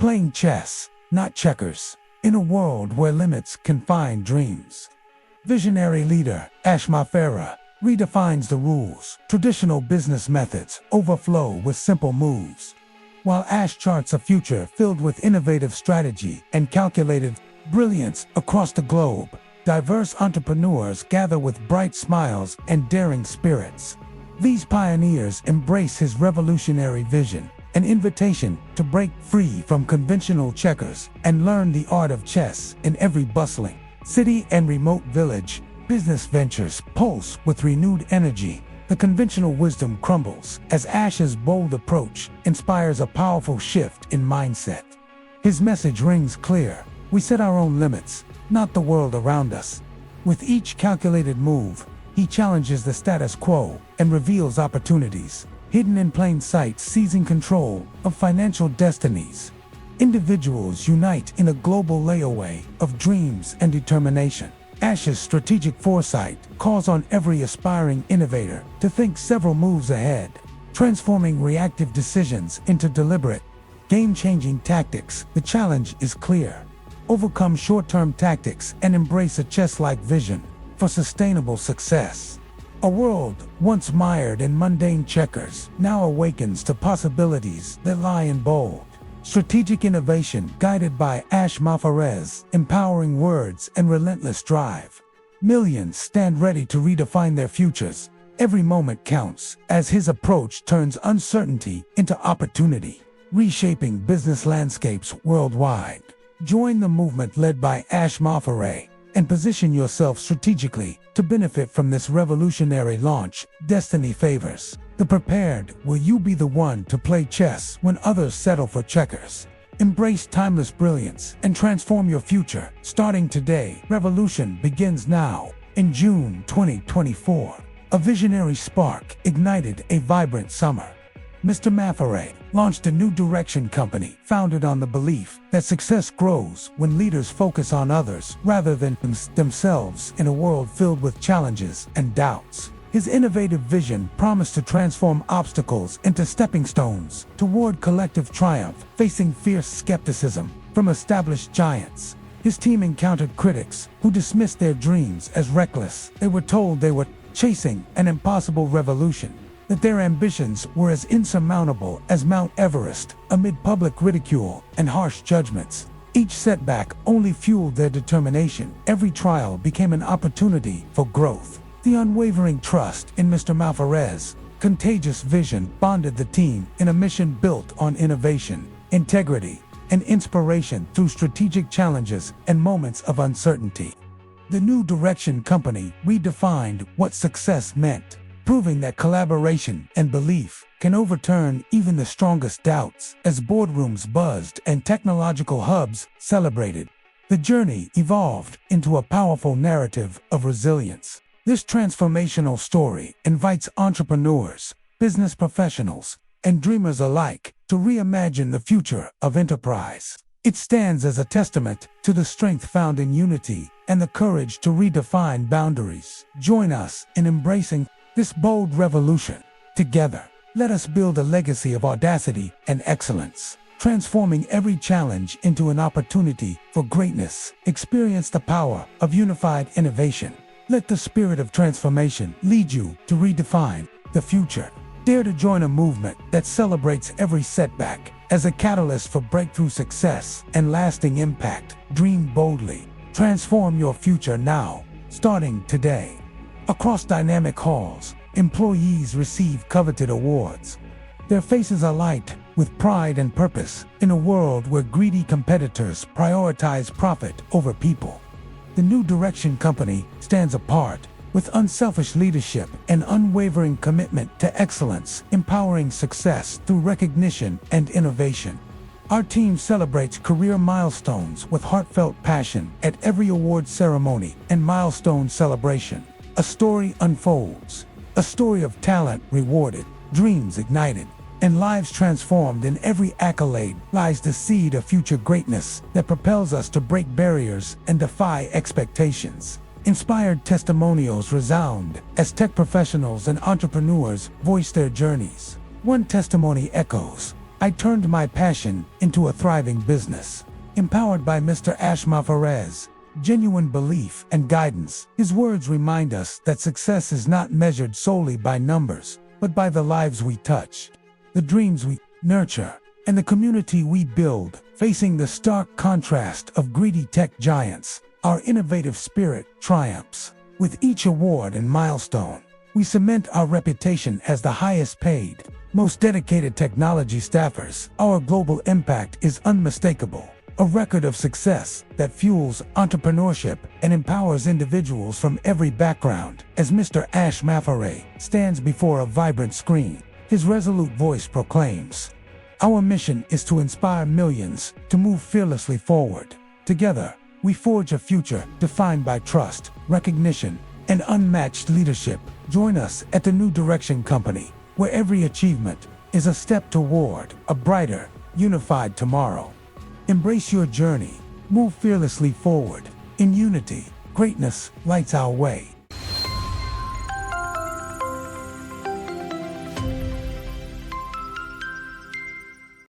playing chess, not checkers, in a world where limits confine dreams. Visionary leader Mafareh redefines the rules. Traditional business methods overflow with simple moves, while Ash charts a future filled with innovative strategy and calculated brilliance across the globe. Diverse entrepreneurs gather with bright smiles and daring spirits. These pioneers embrace his revolutionary vision, an invitation to break free from conventional checkers and learn the art of chess in every bustling city and remote village. Business ventures pulse with renewed energy. The conventional wisdom crumbles as Ash's bold approach inspires a powerful shift in mindset. His message rings clear: we set our own limits, not the world around us. With each calculated move, he challenges the status quo and reveals opportunities hidden in plain sight, seizing control of financial destinies. Individuals unite in a global layaway of dreams and determination. Ash's strategic foresight calls on every aspiring innovator to think several moves ahead, transforming reactive decisions into deliberate, game-changing tactics. The challenge is clear: overcome short-term tactics and embrace a chess-like vision for sustainable success. A world once mired in mundane checkers now awakens to possibilities that lie in bold, strategic innovation guided by Mafareh's empowering words and relentless drive. Millions stand ready to redefine their futures. Every moment counts as his approach turns uncertainty into opportunity, reshaping business landscapes worldwide. Join the movement led by Mafareh and position yourself strategically to benefit from this revolutionary launch. Destiny favors the prepared. Will you be the one to play chess when others settle for checkers? Embrace timeless brilliance and transform your future. Starting today, revolution begins now. In June 2024, a visionary spark ignited a vibrant summer. Mr. Mafareh launched a New Direction Company founded on the belief that success grows when leaders focus on others rather than themselves in a world filled with challenges and doubts. His innovative vision promised to transform obstacles into stepping stones toward collective triumph. Facing fierce skepticism from established giants, his team encountered critics who dismissed their dreams as reckless. They were told they were chasing an impossible revolution, that their ambitions were as insurmountable as Mount Everest. Amid public ridicule and harsh judgments, each setback only fueled their determination. Every trial became an opportunity for growth. The unwavering trust in Mr. Mafareh's contagious vision bonded the team in a mission built on innovation, integrity, and inspiration through strategic challenges and moments of uncertainty. The New Direction Company redefined what success meant, proving that collaboration and belief can overturn even the strongest doubts. As boardrooms buzzed and technological hubs celebrated, the journey evolved into a powerful narrative of resilience. This transformational story invites entrepreneurs, business professionals, and dreamers alike to reimagine the future of enterprise. It stands as a testament to the strength found in unity and the courage to redefine boundaries. Join us in embracing this bold revolution. Together, let us build a legacy of audacity and excellence, transforming every challenge into an opportunity for greatness. Experience the power of unified innovation. Let the spirit of transformation lead you to redefine the future. Dare to join a movement that celebrates every setback as a catalyst for breakthrough success and lasting impact. Dream boldly. Transform your future now, starting today. Across dynamic halls, employees receive coveted awards. Their faces alight with pride and purpose in a world where greedy competitors prioritize profit over people. The New Direction Company stands apart with unselfish leadership and unwavering commitment to excellence, empowering success through recognition and innovation. Our team celebrates career milestones with heartfelt passion at every award ceremony and milestone celebration. A story unfolds, a story of talent rewarded, dreams ignited, and lives transformed. In every accolade lies the seed of future greatness that propels us to break barriers and defy expectations. Inspired testimonials resound as tech professionals and entrepreneurs voice their journeys. One testimony echoes: I turned my passion into a thriving business. Empowered by Mr. Mafareh's genuine belief and guidance, his words remind us that success is not measured solely by numbers, but by the lives we touch, the dreams we nurture, and the community we build. Facing the stark contrast of greedy tech giants, our innovative spirit triumphs. With each award and milestone, we cement our reputation as the highest paid, most dedicated technology staffers. Our global impact is unmistakable, a record of success that fuels entrepreneurship and empowers individuals from every background. As Mr. Mafareh stands before a vibrant screen, his resolute voice proclaims, "Our mission is to inspire millions to move fearlessly forward. Together, we forge a future defined by trust, recognition, and unmatched leadership." Join us at the New Direction Company, where every achievement is a step toward a brighter, unified tomorrow. Embrace your journey, move fearlessly forward. In unity, greatness lights our way.